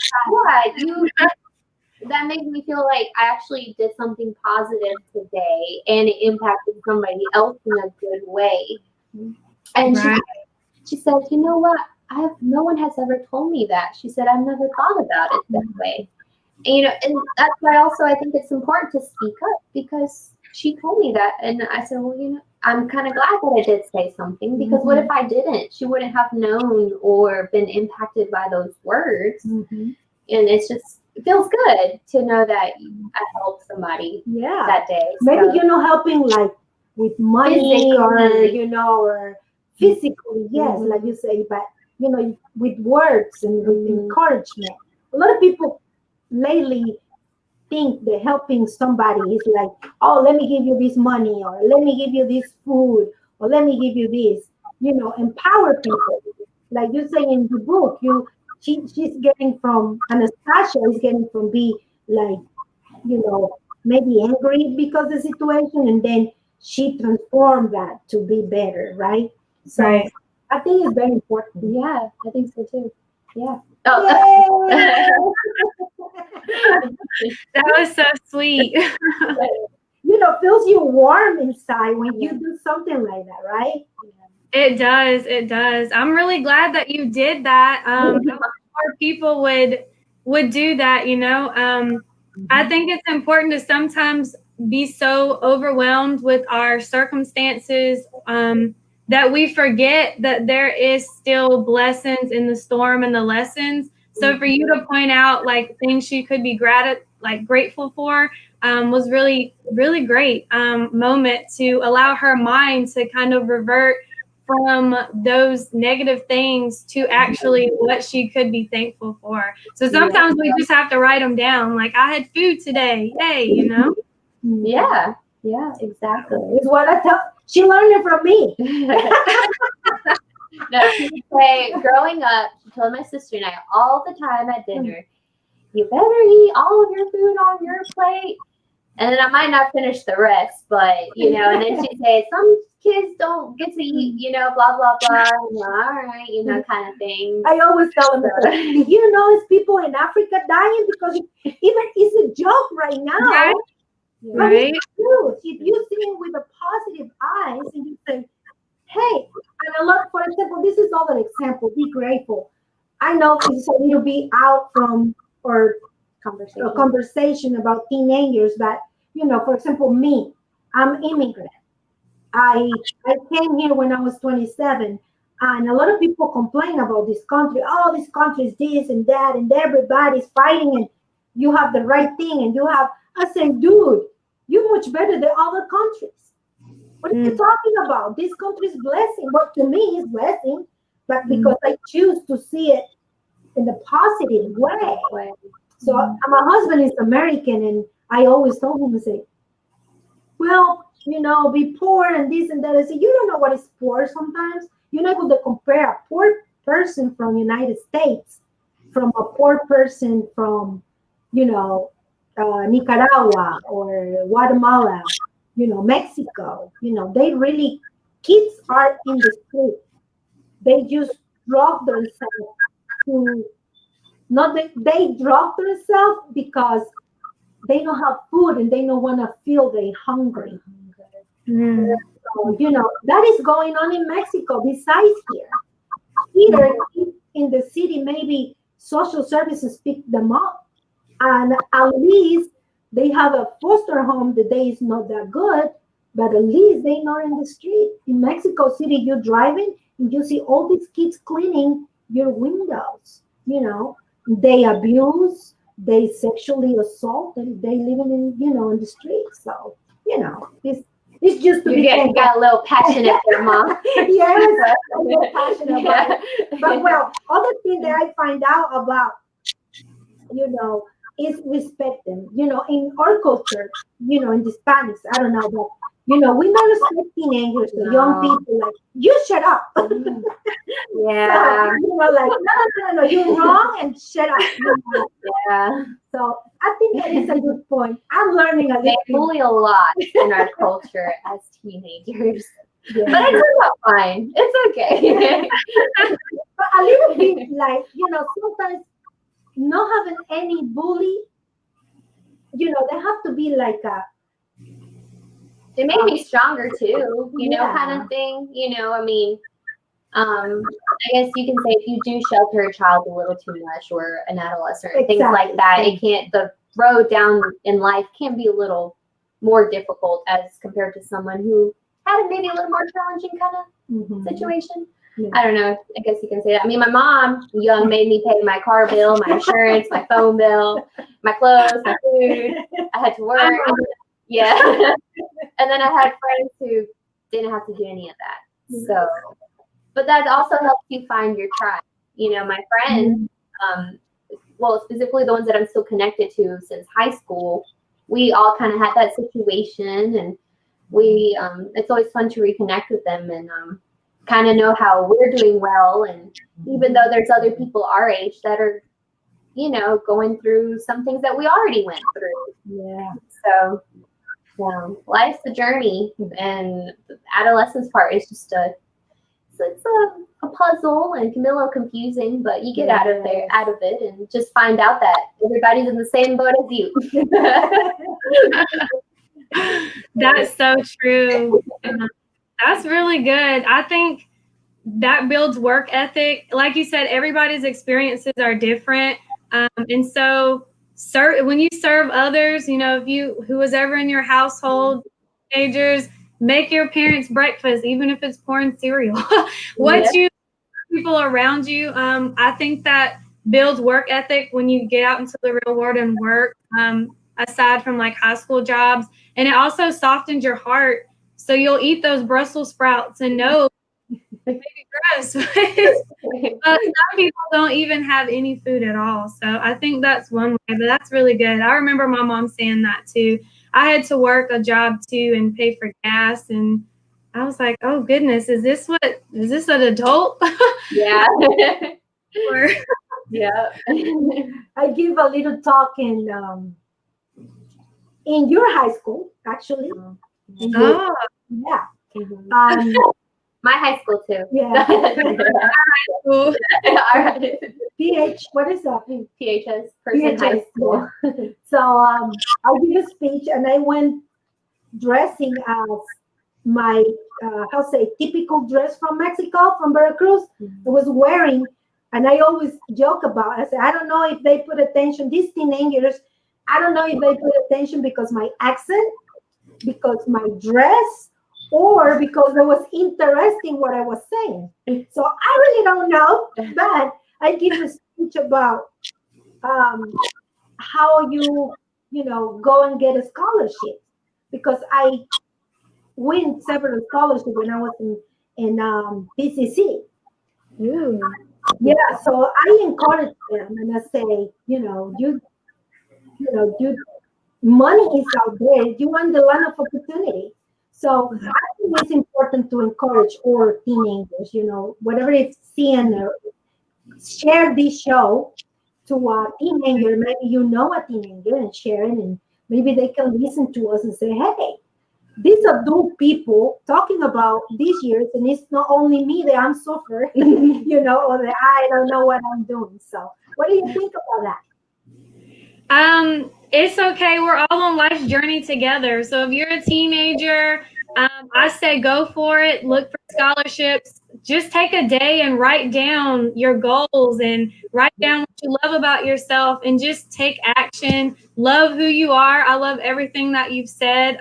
Speaker 2: That made me feel like I actually did something positive today, and it impacted somebody else in a good way. And she said, "You know what? No one has ever told me that." She said, "I've never thought about it that way." And, and that's why also I think it's important to speak up, because she told me that. And I said, well, I'm kind of glad that I did say something, because what if I didn't? She wouldn't have known or been impacted by those words. And it feels good to know that I helped somebody that day.
Speaker 1: Maybe, helping like with money or physically, yes, like you say, but, with words and with encouragement. A lot of people lately think that helping somebody is like, "Oh, let me give you this money, or let me give you this food, or let me give you this." Empower people. Like you say in the book, she's getting from Anastasia is getting from be like, maybe angry because of the situation, and then she transformed that to be better, right? So I think it's very important.
Speaker 2: Yeah, I think so too. Yeah.
Speaker 3: That was so sweet.
Speaker 1: Feels you warm inside when you do something like that, right?
Speaker 3: It does. I'm really glad that you did that. More people would do that, I think it's important to sometimes be so overwhelmed with our circumstances that we forget that there is still blessings in the storm and the lessons. So for you to point out like things you could be grateful for was really, really great moment to allow her mind to kind of revert from those negative things to actually what she could be thankful for. So sometimes we just have to write them down. Like, I had food today. Yay, you know?
Speaker 2: Yeah, exactly.
Speaker 1: It's what I tell. She learned it from me.
Speaker 2: No, she would say, growing up, she told my sister and I all the time at dinner, you better eat all of your food on your plate. And then I might not finish the rest, but, you know, and then she'd say, some kids don't get to eat, you know, blah, blah, blah. And all right, you know, kind of thing.
Speaker 1: I always tell them, you know, it's people in Africa dying because even it's a joke right now. But it's true. If you see it with a positive eyes and you say, hey, and a lot, for example, this is all an example, be grateful. I know it's a little bit out from our conversation about teenagers, but, you know, for example, me, I'm immigrant. I came here when I was 27, and a lot of people complain about this country. Oh, this country is this and that, and everybody's fighting, and you have the right thing, and you have. I say, dude, you're much better than other countries. What are you talking about? This country's blessing. But to me, it's blessing, but because I choose to see it in the positive way. So my husband is American, and I always told him, I say, well, you know, be poor and this and that. I say, you don't know what is poor sometimes. You're not able to compare a poor person from United States from a poor person from, you know, Nicaragua or Guatemala, you know, Mexico. You know, they really, kids are in the street. They just drop themselves to, not that they drop themselves because they don't have food and they don't want to feel they hungry. So, you know, that is going on in Mexico besides here. Here in the city, maybe social services pick them up, and at least they have a foster home. The day is not that good, but at least they're not in the street. In Mexico City, you're driving and you see all these kids cleaning your windows. You know, they abuse, they sexually assault, and they living in, you know, in the streets. So, you know, it's just to
Speaker 2: you got a little passionate there, Mom.
Speaker 1: Yes, a little passionate about it. But well, other thing that I find out about, you know, is respect them. You know, in our culture, you know, in the Hispanics, I don't know, but you know, we don't respect teenagers, the young people. Like, you shut up.
Speaker 2: Yeah.
Speaker 1: So, you know, like, no, you're wrong, and shut up. You know?
Speaker 2: Yeah.
Speaker 1: So I think that is a good point. I'm learning a little.
Speaker 2: They bully a lot in our culture as teenagers.
Speaker 1: Yeah.
Speaker 2: But it turns out fine. It's okay.
Speaker 1: But a little bit, like, you know, sometimes not having any bully, you know, they have to be like a.
Speaker 2: It made me stronger too, you know, kind of thing. You know, I mean, I guess you can say if you do shelter a child a little too much or an adolescent, things like that, the road down in life can be a little more difficult as compared to someone who had maybe a little more challenging kind of situation. Yeah. I don't know. I guess you can say that. I mean, my mom, young, made me pay my car bill, my insurance, my phone bill, my clothes, my food. I had to work. Yeah. And then I had friends who didn't have to do any of that. So, but that also helps you find your tribe. You know, my friends, well, specifically the ones that I'm still connected to since high school, we all kind of had that situation, and we, it's always fun to reconnect with them and kind of know how we're doing well. And even though there's other people our age that are, you know, going through some things that we already went through. Yeah. So, yeah, life's a journey, and the adolescence part is just it's a puzzle and can be a little confusing, but you get out of it, and just find out that everybody's in the same boat as you.
Speaker 3: That's so true. That's really good. I think that builds work ethic. Like you said, everybody's experiences are different. And so when you serve others, you know, who was ever in your household, teenagers, make your parents breakfast, even if it's pouring cereal. What you people around you, I think that builds work ethic when you get out into the real world and work, aside from like high school jobs. And it also softens your heart. So you'll eat those Brussels sprouts and know maybe gross. But some people don't even have any food at all. So I think that's one way, but that's really good. I remember my mom saying that too. I had to work a job too and pay for gas, and I was like, oh goodness, is this an adult?
Speaker 2: Yeah.
Speaker 3: Or,
Speaker 2: Yeah.
Speaker 1: I give a little talk in your high school, actually.
Speaker 3: oh,
Speaker 1: Yeah.
Speaker 2: My high school too.
Speaker 1: Yeah.
Speaker 3: cool.
Speaker 1: What is that?
Speaker 2: PHS, person high school.
Speaker 1: So I did a speech and I went dressing as my typical dress from Mexico, from Veracruz. I was wearing, and I always joke about it. I say, I don't know if they put attention, these teenagers, I don't know if they put attention because my accent, because my dress, or because it was interesting what I was saying. So I really don't know, but I give a speech about how you go and get a scholarship, because I win several scholarships when I was in PCC. Yeah, so I encourage them and I say, money is out there. You want the land of opportunity. So I think it's important to encourage all teenagers, whatever it's seeing, share this show to a teenager. Maybe a teenager and sharing, and maybe they can listen to us and say, hey, these adult people talking about these years, and it's not only me that I'm suffering, or that I don't know what I'm doing. So what do you think about
Speaker 3: that? It's okay. We're all on life's journey together. So if you're a teenager, I say go for it. Look for scholarships. Just take a day and write down your goals and write down what you love about yourself and just take action. Love who you are. I love everything that you've said.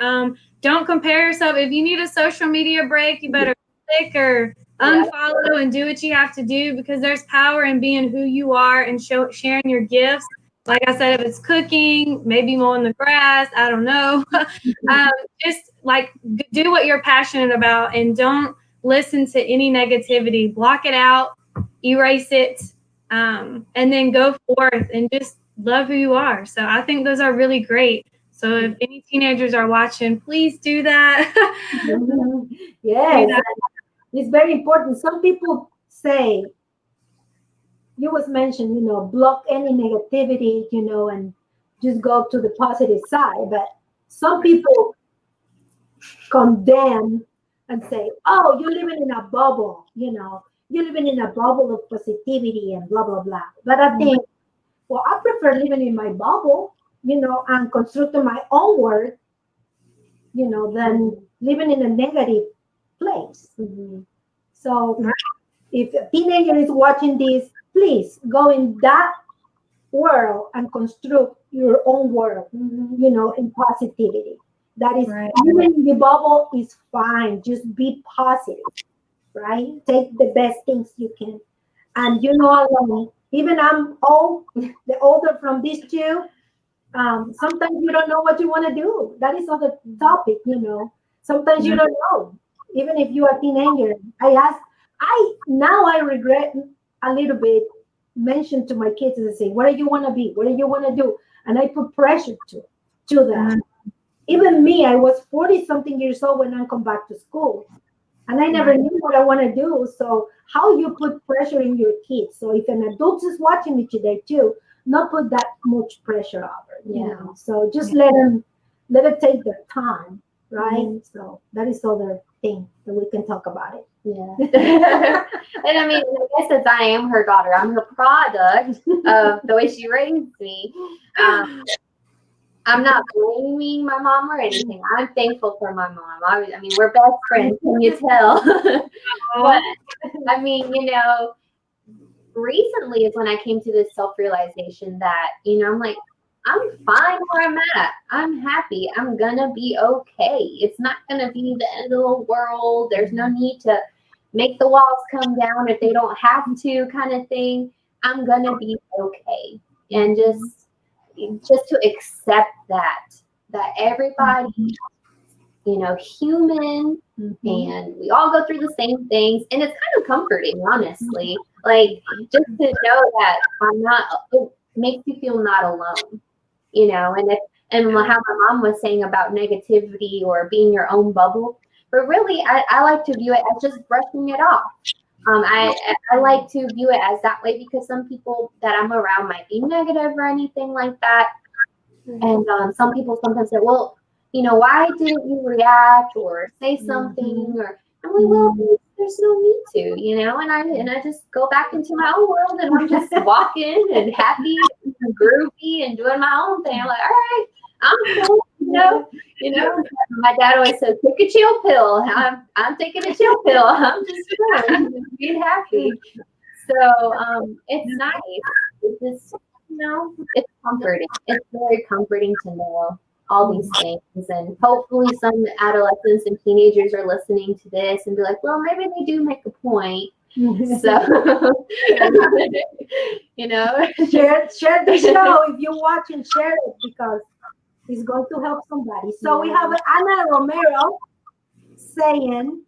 Speaker 3: Don't compare yourself. If you need a social media break, you better click or unfollow and do what you have to do, because there's power in being who you are and sharing your gifts. Like I said, if it's cooking, maybe mowing the grass, I don't know. Just like do what you're passionate about and don't listen to any negativity. Block it out, erase it, and then go forth and just love who you are. So I think those are really great. So if any teenagers are watching, please do that.
Speaker 1: Yes, it's very important. Some people say, you was mentioned, block any negativity, and just go to the positive side. But some people condemn and say, oh, you're living in a bubble, you're living in a bubble of positivity and blah, blah, blah. But I think, well, I prefer living in my bubble, and constructing my own world, than living in a negative place. So if a teenager is watching this, please go in that world and construct your own world, in positivity. That is, living in the bubble is fine. Just be positive, right? Take the best things you can. And alone, even I'm the older from these two, sometimes you don't know what you want to do. That is other topic, Sometimes you don't know. Even if you are a teenager, I regret a little bit, mention to my kids and say, what do you want to be? What do you want to do? And I put pressure to them. Even me, I was 40 something years old when I come back to school, and I never knew what I want to do. So how you put pressure in your kids? So if an adult is watching me today too, not put that much pressure over, So just let it take their time, right? So that is other thing that we can talk about it.
Speaker 2: Yeah. And I mean, I guess since I am her daughter, I'm her product of the way she raised me. I'm not blaming my mom or anything. I'm thankful for my mom. I mean, we're best friends, can you tell? But I mean, recently is when I came to this self-realization that, I'm like, I'm fine where I'm at. I'm happy. I'm gonna be okay. It's not gonna be the end of the world. There's no need to make the walls come down if they don't have to, kind of thing. I'm gonna be okay. And just to accept that everybody, human, and we all go through the same things, and it's kind of comforting, honestly. Like, just to know that it makes you feel not alone, and how my mom was saying about negativity or being your own bubble. But really, I like to view it as just brushing it off. I like to view it as that way because some people that I'm around might be negative or anything like that. And some people sometimes say, well, why didn't you react or say something? Or I'm like, well, there's no need to, and I just go back into my own world, and I'm just walking and happy and groovy and doing my own thing. I'm like, all right, I'm cool, My dad always said, take a chill pill. I'm taking a chill pill. I'm just chilling, being happy. So it's nice. It's just, it's comforting. It's very comforting to know all these things, and hopefully some adolescents and teenagers are listening to this and be like, well, maybe they do make a point. So
Speaker 1: share the show. If you're watching, share it, because it's going to help somebody. So we have Ana Romero saying,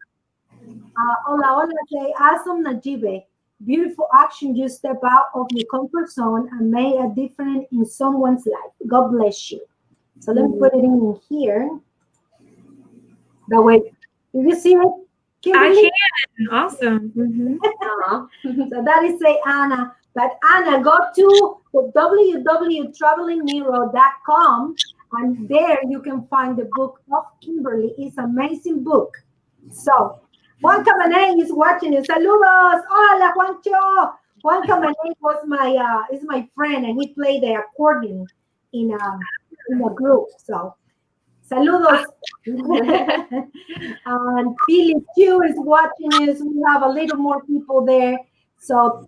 Speaker 1: hola, hola, say, awesome, Najibe. Beautiful action. You step out of your comfort zone and make a difference in someone's life. God bless you. So let me put it in here. That way, do you see it, Kimberly?
Speaker 3: I can. Awesome.
Speaker 1: So that is say Anna. But Anna, go to the www.travelingnero.com, and there you can find the book of Kimberly. It's an amazing book. So Juan Cabanay is watching you. Saludos. Hola, Juancho. Juan Cabanay was is my friend, and he played the accordion in a group. So saludos. And Billy Q is watching us. We have a little more people there. So,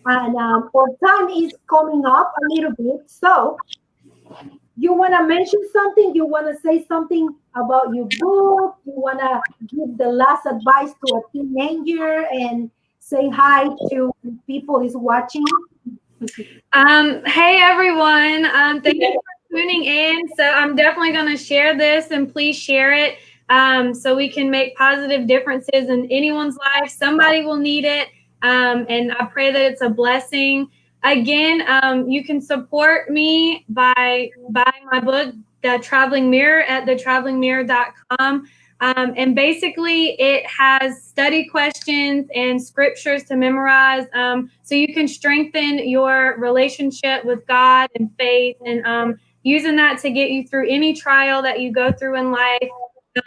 Speaker 1: and our time is coming up a little bit. So, you want to mention something? You want to say something about your book? You want to give the last advice to a teenager and say hi to people who's watching?
Speaker 3: Hey, everyone. Thank you for tuning in. So I'm definitely going to share this, and please share it so we can make positive differences in anyone's life. Somebody will need it. And I pray that it's a blessing. Again, you can support me by buying my book, The Traveling Mirror, at thetravelingmirror.com. And basically, it has study questions and scriptures to memorize, so you can strengthen your relationship with God and faith, and using that to get you through any trial that you go through in life.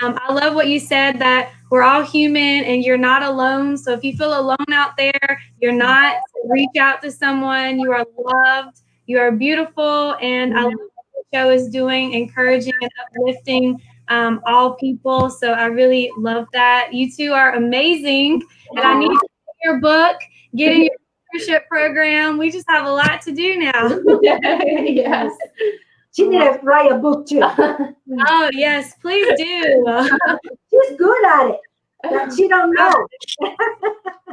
Speaker 3: I love what you said, that we're all human and you're not alone. So if you feel alone out there, you're not. Reach out to someone. You are loved. You are beautiful. And I love what the show is doing, encouraging and uplifting all people. So I really love that. You two are amazing. And I need to get your book, get in your membership program. We just have a lot to do now.
Speaker 1: Yes. She need to write a book too.
Speaker 3: Oh, yes, please do.
Speaker 1: She's good at it, but she don't know.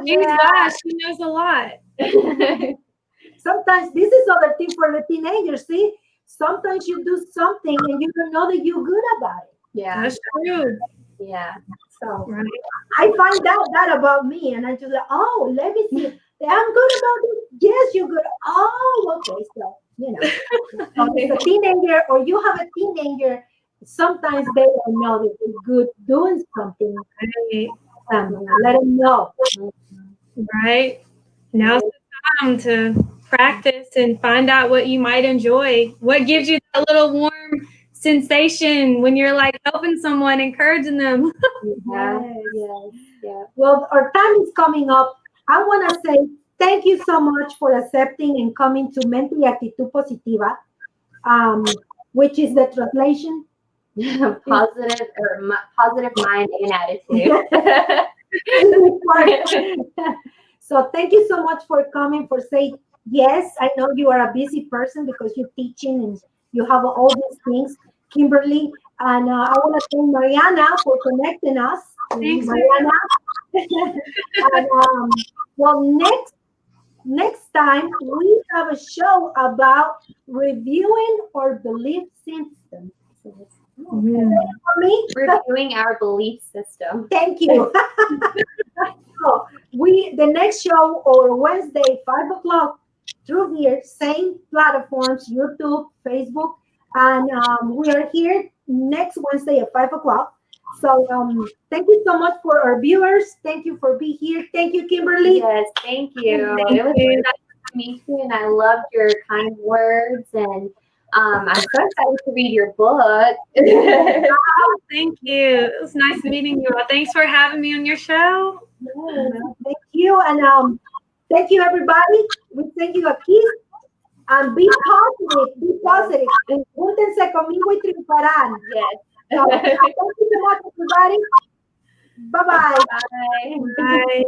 Speaker 3: She knows a lot.
Speaker 1: Sometimes this is other thing for the teenagers. See, sometimes you do something and you don't know that you're good about it.
Speaker 2: Yeah,
Speaker 3: that's true.
Speaker 2: Yeah.
Speaker 1: So I find out that about me, and I just like, oh, let me see. I'm good about it. Yes, you're good. Oh, okay. So it's a teenager, or you have a teenager. Sometimes they don't know that they're good doing something. Let them know.
Speaker 3: Right. Now's the time to practice and find out what you might enjoy. What gives you that little warm sensation when you're like helping someone, encouraging them?
Speaker 1: Yes. Well, our time is coming up. I want to say thank you so much for accepting and coming to Mente y Actitud Positiva, which is the translation.
Speaker 2: Positive mind and attitude.
Speaker 1: So thank you so much for coming, for saying yes. I know you are a busy person because you're teaching and You have all these things, Kimberly. And I want to thank Mariana for connecting us.
Speaker 3: Thanks,
Speaker 1: Mariana. And, well, next time we have a show about reviewing our belief systems. Okay, for me,
Speaker 2: Reviewing our belief system.
Speaker 1: thank you. So the next show or Wednesday, 5 o'clock, through here, same platforms, YouTube, Facebook, and we are here next Wednesday at 5 o'clock. So thank you so much for our viewers. Thank you for being here. Thank you, Kimberly.
Speaker 2: Yes, thank you.
Speaker 3: Thank
Speaker 2: It was
Speaker 3: you.
Speaker 2: nice to meet you, and I loved your kind words. And I'm so excited to read your book.
Speaker 3: Thank you. It was nice meeting you all. Thanks for having me on your show.
Speaker 1: Yes, thank you, and thank you, everybody. We send you a kiss. And be positive, be positive. Júntense conmigo y triunfarán.
Speaker 2: Yes.
Speaker 1: So, thank you so much, everybody. Bye-bye.
Speaker 2: Bye.
Speaker 3: Bye.